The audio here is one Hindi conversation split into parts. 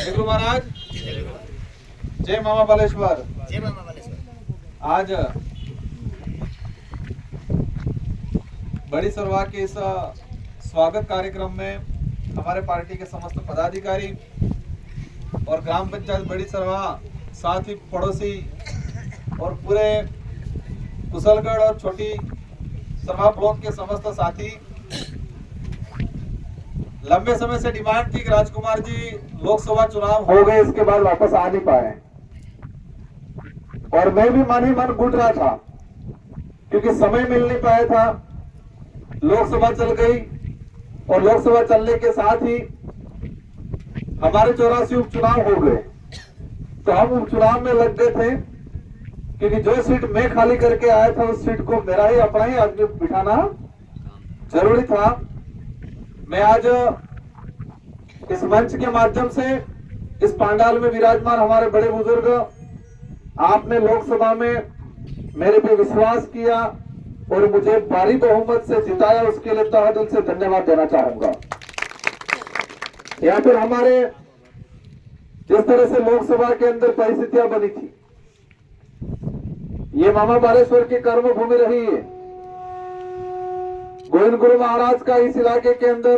जय गुरु महाराज, जय मामा बालेश्वर। जय मामा बालेश्वर। आज बड़ी सरवा के इस स्वागत कार्यक्रम में हमारे पार्टी के समस्त पदाधिकारी और ग्राम पंचायत बड़ी सरवा, साथ ही पड़ोसी और पूरे कुशलगढ़ और छोटी सरवा ब्लॉक के समस्त साथी, लंबे समय से डिमांड थी कि राजकुमार जी लोकसभा चुनाव हो गए, इसके बाद वापस आ नहीं पाए और मैं भी मन ही मन घुट रहा था क्योंकि समय मिल नहीं पाया था। लोकसभा चल गई और लोकसभा चलने के साथ ही हमारे 84 उपचुनाव हो गए, तो हम उपचुनाव में लग गए थे क्योंकि जो सीट मैं खाली करके आया था उस सीट को मेरा ही अपना ही आदमी बिठाना जरूरी था। मैं आज इस मंच के माध्यम से इस पांडाल में विराजमान हमारे बड़े बुजुर्ग, आपने लोकसभा में मेरे पे विश्वास किया और मुझे भारी बहुमत से जिताया, उसके लिए तहे दिल से धन्यवाद देना चाहूंगा। या फिर हमारे जिस तरह से लोकसभा के अंदर परिस्थितियां बनी थी, ये मामा बालेश्वर की कर्म भूमि रही है। गोविंद गुरु महाराज का इस इलाके के अंदर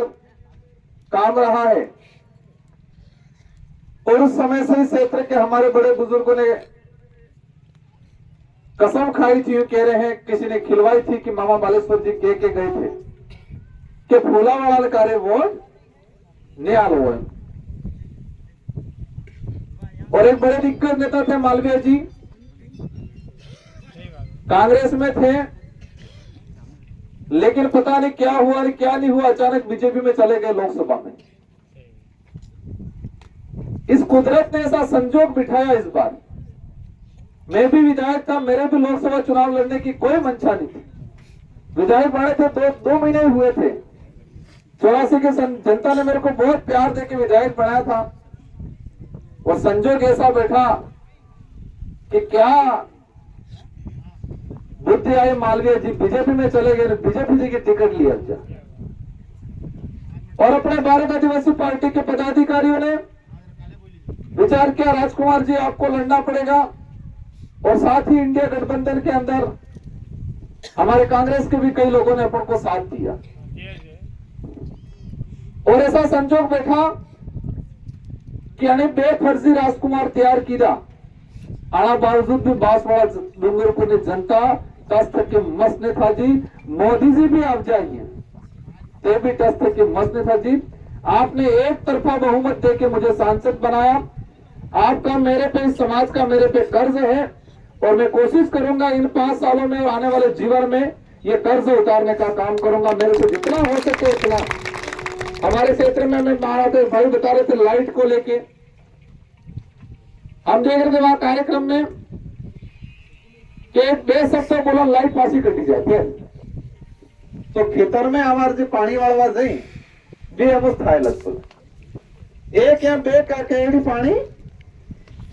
काम रहा है और उस समय से इस क्षेत्र के हमारे बड़े बुजुर्गों ने कसम खाई थी, कह रहे हैं किसी ने खिलवाई थी कि मामा बालेश्वर जी कह के गए थे कि फूलावाड़ा कार्य वोट न्याल हो। और एक बड़े दिग्गज नेता थे मालवीय जी, कांग्रेस में थे, लेकिन पता नहीं क्या हुआ और क्या नहीं हुआ, अचानक बीजेपी में चले गए लोकसभा में। इस कुदरत ने ऐसा संजोग बिठाया। इस बार मैं भी विधायक था, मेरे भी लोकसभा चुनाव लड़ने की कोई मंशा नहीं थी। विधायक बने थे, दो महीने हुए थे। 84 के जनता ने मेरे को बहुत प्यार देके विधायक बनाया था और संजोग ऐसा बैठा कि क्या बुद्धि आई, मालवीय जी बीजेपी में चले गए, बीजेपी जी की टिकट लिया जा। और अपने 12 आदिवासी पार्टी के पदाधिकारियों ने विचार किया राजकुमार जी आपको लड़ना पड़ेगा, और साथ ही इंडिया गठबंधन के अंदर हमारे कांग्रेस के भी कई लोगों ने अपन को साथ दिया। और ऐसा संजोग बैठा कि यानी बेफर्जी राजकुमार तैयार किया, आना बावजूद भी बांसवाड़ा डूंगरपुर ने जनता टस के मस्त ने था जी। मोदी जी भी आप जाइए, ते भी टस के मस्त ने था जी। आपने एक तरफा बहुमत देके मुझे सांसद बनाया। आपका मेरे पे, इस समाज का मेरे पे कर्ज है और मैं कोशिश करूंगा इन 5 सालों में, आने वाले जीवन में ये कर्ज उतारने का काम करूंगा। मेरे से जितना हो सके उतना। हमारे क्षेत्र में मैं भाई बता रहे थे लाइट को लेके, हम देख रहे थे वहां कार्यक्रम में कि बे सबसे बोला लाइट पासी कटी जाती है, तो खेतर में हमारे जो पानी वाला जाए बे अवस्था है लगभग एक या बे का केड़ी पानी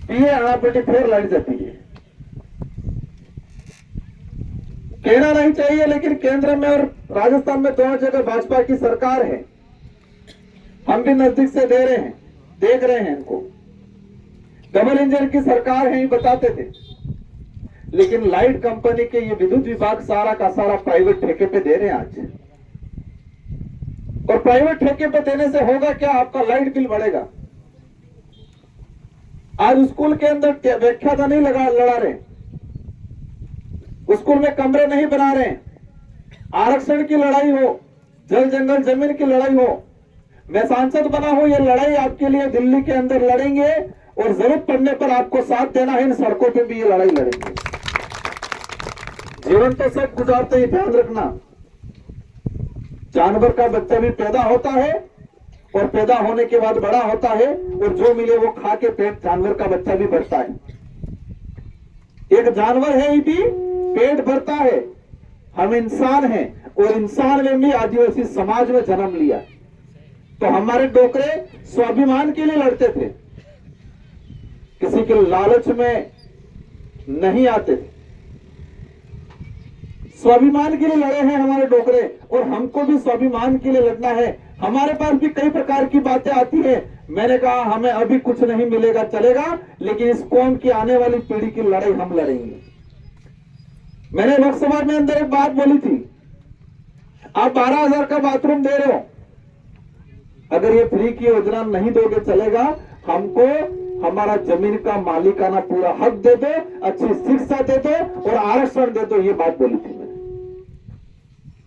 पिए आना पेटी फिर लाइट जाती है। कहना नहीं चाहिए, लेकिन केंद्र में और राजस्थान में दोनों जगह भाजपा की सरकार है। हम भी नजदीक से दे रहे हैं, देख रहे हैं इनको। डबल इंजन की सरकार है, ये बताते थे, लेकिन लाइट कंपनी के ये विद्युत विभाग सारा का सारा प्राइवेट ठेके पे दे रहे हैं आज। और प्राइवेट ठेके पे देने से होगा क्या, आपका लाइट बिल बढ़ेगा। आज स्कूल के अंदर व्याख्याता नहीं लड़ा रहे, स्कूल में कमरे नहीं बना रहे, आरक्षण की लड़ाई हो, जल जंगल जमीन की लड़ाई हो, मैं सांसद बना हूं, ये लड़ाई आपके लिए दिल्ली के अंदर लड़ेंगे और जरूरत पड़ने पर आपको साथ देना है। इन सड़कों पे भी ये लड़ाई लड़ेंगे। जीवन तो सब गुजारते ही, ध्यान रखना। जानवर का बच्चा भी पैदा होता है और पैदा होने के बाद बड़ा होता है और जो मिले वो खा के पेट जानवर का बच्चा भी बढ़ता है। एक जानवर है, ये भी पेट भरता है। हम इंसान हैं और इंसान में भी आदिवासी समाज में जन्म लिया। तो हमारे डोकरे स्वाभिमान के लिए लड़ते थे, किसी के लालच में नहीं आते थे, स्वाभिमान के लिए लड़े हैं हमारे डोकरे। और हमको भी स्वाभिमान के लिए लड़ना है। हमारे पास भी कई प्रकार की बातें आती है, मैंने कहा हमें अभी कुछ नहीं मिलेगा चलेगा, लेकिन इस कौम की आने वाली पीढ़ी की लड़ाई हम लड़ेंगे। मैंने लोकसभा में अंदर एक बात बोली थी, आप 12,000 का बाथरूम दे रहे हो, अगर ये फ्री की योजना नहीं दोगे चलेगा, हमको हमारा जमीन का मालिकाना पूरा हक दे दो, अच्छी शिक्षा दे दो और आरक्षण दे दो, ये बात बोली थी मैंने।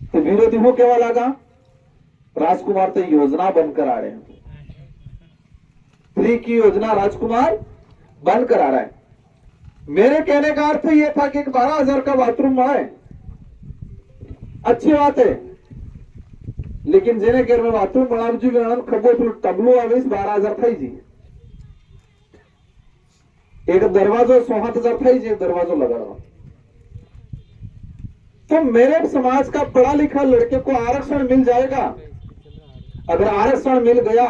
तो विरोधी को क्या लगा, राजकुमार तो योजना बनकर आ रहे हैं, फ्री की योजना राजकुमार बंद करा रहा है। मेरे कहने का अर्थ यह था कि 12,000 का बाथरूम आए, अच्छी बात है, लेकिन जेने घर में बाथरूम बनावजू खबो टबलो आवे 12,000 થઈ जी, एक दरवाजो 7,000 થઈ जी, दरवाजो लगाना। तो मेरे समाज का पढ़ा लिखा लड़के को आरक्षण मिल जाएगा, अगर आरक्षण मिल गया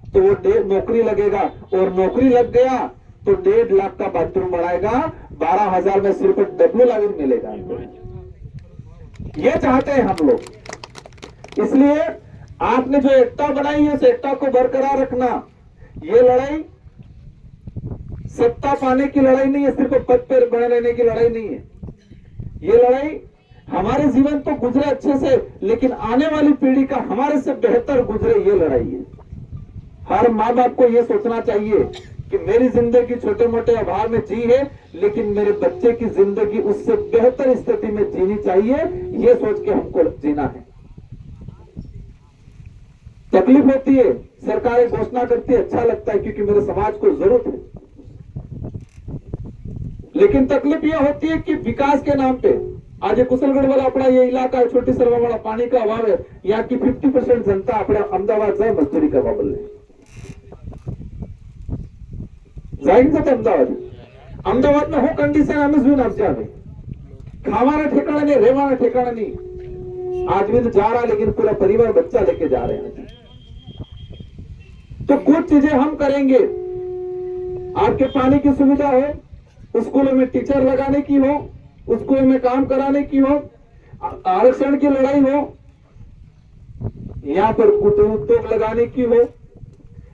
तो वो नौकरी लगेगा, और नौकरी लग गया तो 1.5 लाख का बाथरूम बनाएगा, 12,000 में सिर्फ डब्ल्यू लाइन मिलेगा। ये चाहते हैं हम लोग, इसलिए आपने जो एकता बनाई है उस एकता को बरकरार रखना। ये लड़ाई सत्ता पाने की लड़ाई नहीं है, सिर्फ पद पर बने रहने की लड़ाई नहीं है। ये लड़ाई हमारे जीवन तो गुजरे अच्छे से, लेकिन आने वाली पीढ़ी का हमारे से बेहतर गुजरे, ये लड़ाई है। हर माँ बाप को यह सोचना चाहिए कि मेरी जिंदगी छोटे मोटे अभाव में जी है, लेकिन मेरे बच्चे की जिंदगी उससे बेहतर स्थिति में जीनी चाहिए, ये सोच के हमको जीना है। तकलीफ होती है, सरकारें घोषणा करती है, अच्छा लगता है क्योंकि मेरे समाज को जरूरत है, लेकिन तकलीफ यह होती है कि विकास के नाम पे आज ये कुशलगढ़ वाला अपना ये इलाका है, छोटी सरवा वाला पानी का अभाव है, यहाँ की 50% जनता अपने अहमदाबाद जाए मजदूरी करवा बोले जाएंगे। तो अहमदाबाद में हो कंडीशन हमें जुन आप जावे, खावाना ठिकाना नहीं, रहवाना ठिकाना नहीं। आदमी तो जा रहा है, लेकिन पूरा परिवार बच्चा लेके जा रहे हैं। तो कुछ चीजें हम करेंगे, आपके पानी की सुविधा हो, स्कूलों में टीचर लगाने की हो, स्कूल में काम कराने की हो, आरक्षण की लड़ाई हो, यहाँ पर कुटीर उद्योग लगाने की हो,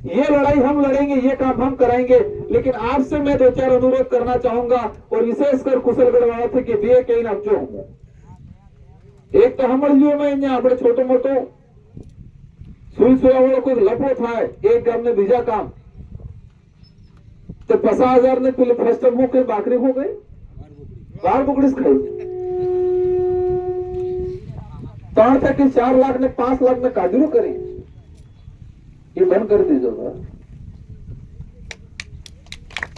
ये लड़ाई हम लड़ेंगे, ये काम हम कराएंगे। लेकिन आपसे मैं 2-4 अनुरोध करना चाहूंगा, और विशेषकर कुशलगढ़ वाला थे कि बे कहीं नाचो हूं। एक तो हमारे लिए में આપણે छोटो मोटो सुई सुया वालों को लफड़ो था, एक गांव में बीजा काम तो 50,000 ने पहले फर्स्ट हो के बाकरी हो गई, बार बुकड़ीस खाई 3 तक 4 लाख ने 5 लाख में काजरू करी, ये बंद कर दीजिए।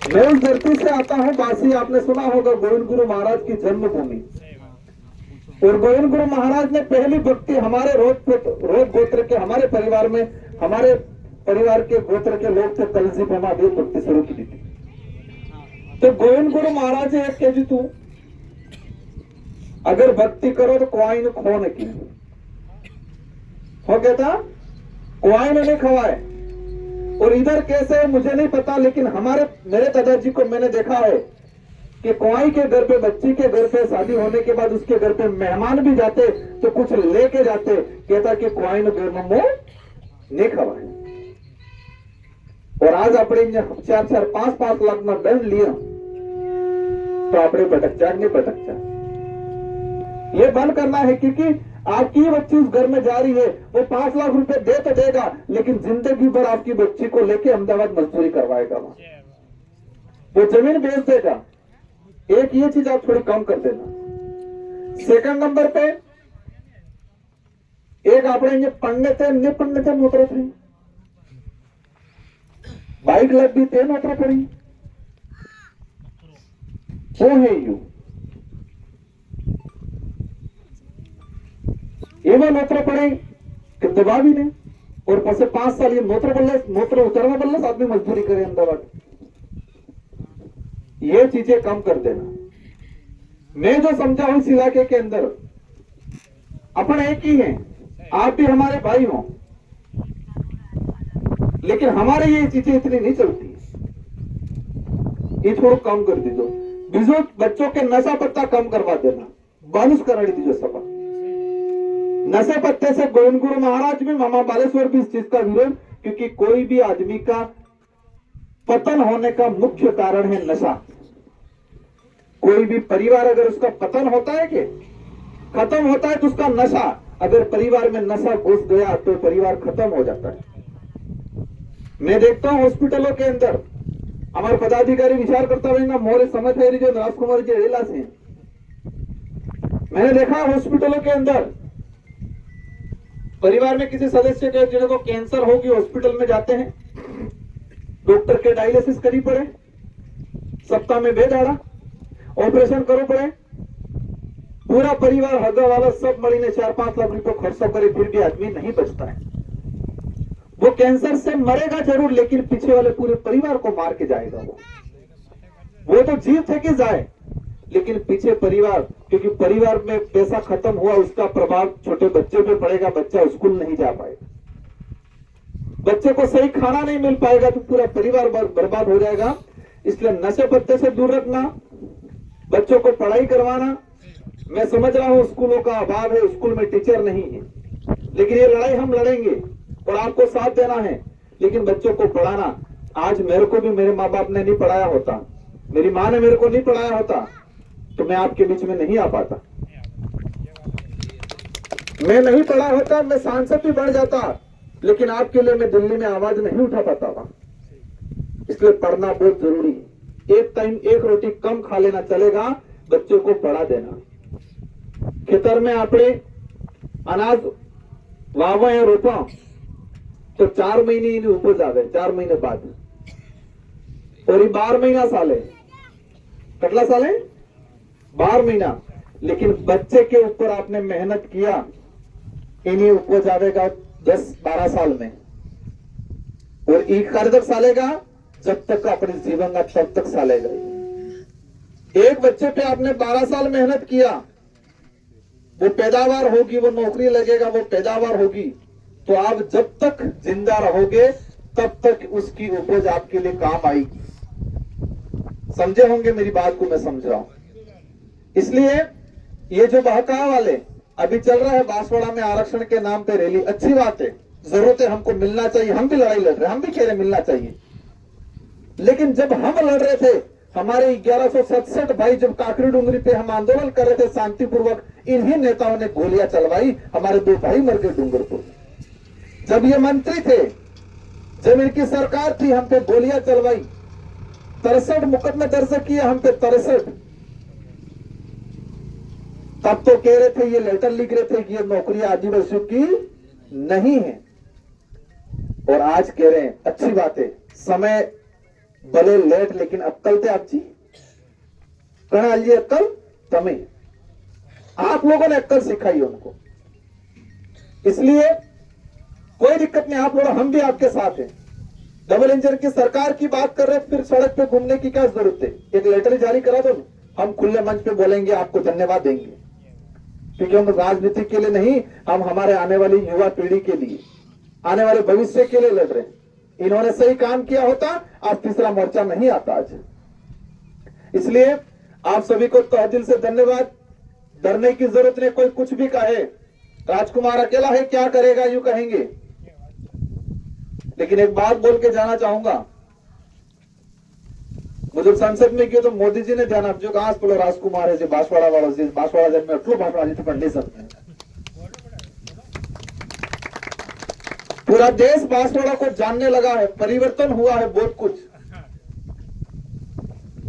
मैं उस धरती से आता हूं, बासी आपने सुना होगा गोविंद गुरु महाराज की जन्मभूमि, और गोविंद गुरु महाराज ने पहली भक्ति हमारे रोग गोत्र के हमारे परिवार में, हमारे परिवार के गोत्र के लोग थे, कलजी पे हमारी भक्ति शुरू की थी। तो गोविंद गुरु महाराज एक कह दी, तू अगर भक्ति करो तो कोई न खो न की हो गया था, कोई नहीं खवाए। और इधर कैसे मुझे नहीं पता, लेकिन मेरे दादाजी को मैंने देखा है कि कोई के घर पे, बच्ची के घर पे शादी होने के बाद उसके घर पे मेहमान भी जाते तो कुछ लेके जाते, कहता कि कोई न घर में नहीं खवाए। और आज अपने 4-4, 5-5 लाख में दंड लिया तो अपने भटकचा नहीं भटकचा, ये बंद करना है। क्योंकि आपकी बच्ची उस घर में जा रही है, वो 5 लाख रुपए दे तो देगा, लेकिन जिंदगी भर आपकी बच्ची को लेके अहमदाबाद मजदूरी करवाएगा, वो जमीन बेच देगा। एक ये चीज आप थोड़ी कम कर देना। सेकंड नंबर पे एक अपने ये पढ़ने थे नौतरे थे, बाइक लग भी थे नौतरा पड़ी, वो है यू एवं नौतरा पड़े कि दबा भी नहीं, और पसे 5 साल ये नौतरा उतरवा बल्ले आदमी मजदूरी करे अहमदाबाद। ये चीजें कम कर देना। मैं जो समझा हूं इस इलाके के अंदर अपन एक ही हैं, आप भी हमारे भाई हो, लेकिन हमारे ये चीजें इतनी नहीं चलती, ये थोड़ा कम कर दीजिए। बीजो बच्चों के नशा पत्ता कम करवा देना, बालूस करा दीजिए सभा। नशे पत्ते से गोविंद गुरु महाराज भी, मामा बालेश्वर भी इस चीज का विरोध क्योंकि कोई भी आदमी का पतन होने का मुख्य कारण है नशा। कोई भी परिवार अगर उसका पतन होता है कि खत्म होता है तो उसका नशा, अगर परिवार में नशा घुस गया तो परिवार खत्म हो जाता है। मैं देखता हूं हॉस्पिटलों के अंदर हमारे पदाधिकारी विचार करता हुआ मोरे समझ है जो राजकुमार जी रेला से, मैंने देखा हॉस्पिटलों के अंदर परिवार में किसी सदस्य के जिनको कैंसर होगी हॉस्पिटल में जाते हैं, डॉक्टर के डायलिसिस करी पड़े, सप्ताह में बेदाड़ा ऑपरेशन करो पड़े, पूरा परिवार हगा वाला सब मरीने 4-5 लाख रुपए खर्चा करे, फिर भी आदमी नहीं बचता है। वो कैंसर से मरेगा जरूर, लेकिन पीछे वाले पूरे परिवार को मार के जाएगा। वो तो जीव थे कि जाए, लेकिन पीछे परिवार, क्योंकि परिवार में पैसा खत्म हुआ उसका प्रभाव छोटे बच्चे पे पड़ेगा, बच्चा स्कूल नहीं जा पाएगा, बच्चे को सही खाना नहीं मिल पाएगा तो पूरा परिवार बर्बाद हो जाएगा। इसलिए नशे पत्ते से दूर रखना, बच्चों को पढ़ाई करवाना। मैं समझ रहा हूं स्कूलों का अभाव है, स्कूल में टीचर नहीं है, लेकिन ये लड़ाई हम लड़ेंगे और आपको साथ देना है। लेकिन बच्चों को पढ़ाना, आज मेरे को भी मेरे माँ बाप ने नहीं पढ़ाया होता, मेरी माँ ने मेरे को नहीं पढ़ाया होता तो मैं आपके बीच में नहीं आ पाता, मैं नहीं पढ़ा होता मैं सांसद भी बढ़ जाता, लेकिन आपके लिए मैं दिल्ली में आवाज नहीं उठा पाता था। इसलिए पढ़ना बहुत जरूरी है। एक टाइम एक रोटी कम खा लेना चलेगा, बच्चों को पढ़ा देना। खेतर में आपने अनाज वावा या रोपा तो 4 महीने इन्हें उपज आवे, 4 महीने बाद, और 12 महीना साले, कटला साले 12 महीना, लेकिन बच्चे के ऊपर आपने मेहनत किया, इन्हें उपज आवेगा 10-12 साल में, और एक कार्यदक सालेगा जब तक अपने जीवन का तब तक सालेगा। एक बच्चे पे आपने 12 साल मेहनत किया, वो पैदावार होगी, वो नौकरी लगेगा, वो पैदावार होगी, तो आप जब तक जिंदा रहोगे तब तक उसकी उपज आपके लिए काम आएगी। समझे होंगे मेरी बात को, मैं समझ रहा हूं। इसलिए ये जो बहकाव वाले अभी चल रहा है बांसवाड़ा में आरक्षण के नाम पे रैली, अच्छी बात है, जरूरत है, हमको मिलना चाहिए, हम भी लड़ाई लड़ रहे हैं, हम भी कह रहे मिलना चाहिए। लेकिन जब हम लड़ रहे थे, हमारे 1167 भाई जब काकरी डूंगरी पे हम आंदोलन कर रहे थे शांतिपूर्वक, इन्हीं नेताओं ने गोलियां चलवाई, हमारे 2 भाई मर गए डूंगरपुर। जब ये मंत्री थे, जब इनकी सरकार थी, हम पे गोलियां चलवाई, 63 मुकदमे दर्ज किए हम पे, 63। तब तो कह रहे थे, ये लेटर लिख रहे थे कि ये नौकरियां आदिवासियों की नहीं है, और आज कह रहे हैं अच्छी बात है, समय भले लेट लेकिन अक्कल थे आप जी, कहना लीजिए अक्कल तमें, आप लोगों ने अक्कल सिखाई उनको। इसलिए कोई दिक्कत नहीं, आप लोग, हम भी आपके साथ हैं। डबल इंजन की सरकार की बात कर रहे हैं, फिर सड़क पे घूमने की क्या जरूरत है? एक लेटर जारी करा दो, हम खुले मंच पे बोलेंगे, आपको धन्यवाद देंगे, क्योंकि हम राजनीति के लिए नहीं, हम हमारे आने वाली युवा पीढ़ी के लिए, आने वाले भविष्य के लिए लड़ रहे हैं। इन्होंने सही काम किया होता, आज तीसरा मोर्चा नहीं आता आज। इसलिए आप सभी को तहे दिल से धन्यवाद। डरने की जरूरत नहीं, कोई कुछ भी कहे, राजकुमार अकेला है क्या करेगा यूं कहेंगे, लेकिन एक बात बोल के जाना चाहूंगा, मुझे संसद में किया तो मोदी जी ने ध्यान आपजो कहा बोलो राजकुमार है बांसवाड़ा वालों से, बांसवाड़ा जब में अटलो भाषण आज पढ़ नहीं सकते। पूरा देश बांसवाड़ा को जानने लगा है, परिवर्तन हुआ है बहुत कुछ।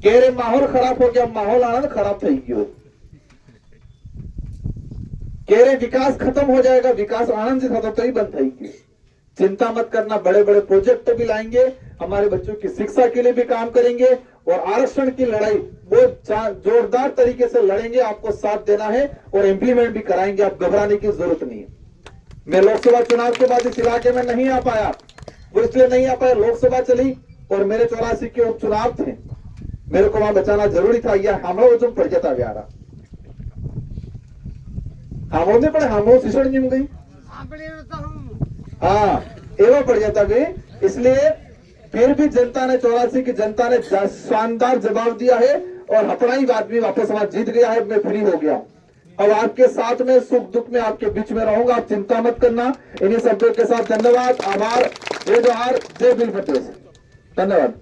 कह रहे माहौल खराब हो गया, माहौल आनंद खराब थी गयो। कह रहे विकास खत्म हो जाएगा, विकास आनंद से खत्म तो ही बंद थी गयो। चिंता मत करना, बड़े बड़े प्रोजेक्ट भी लाएंगे, हमारे बच्चों की शिक्षा के लिए भी काम करेंगे, और आरक्षण की लड़ाई बहुत जोरदार तरीके से लड़ेंगे। आपको साथ देना है और इम्प्लीमेंट भी कराएंगे, आप घबराने की जरूरत नहीं है। मैं लोकसभा चुनाव के बाद इस इलाके में नहीं आ पाया, वो इसलिए नहीं आ पाया, लोकसभा चली और मेरे 84 के उपचुनाव थे, मेरे को वहां बचाना जरूरी था। यह हमरो जो पड़ जाता व्यारा हमो ने पड़े, हमो सिसड़ जिम गई, हाँ एवं पड़ जाता भी। इसलिए फिर भी जनता ने 84 की जनता ने शानदार जवाब दिया है, और अपना ही आदमी वापस वहां जीत गया है, मैं फ्री हो गया। और आपके साथ में सुख दुख में आपके बीच में रहूंगा, आप चिंता मत करना। इन्हीं शब्दों के साथ धन्यवाद, आभार, जय जोहार, जय बिल फतेह। धन्यवाद।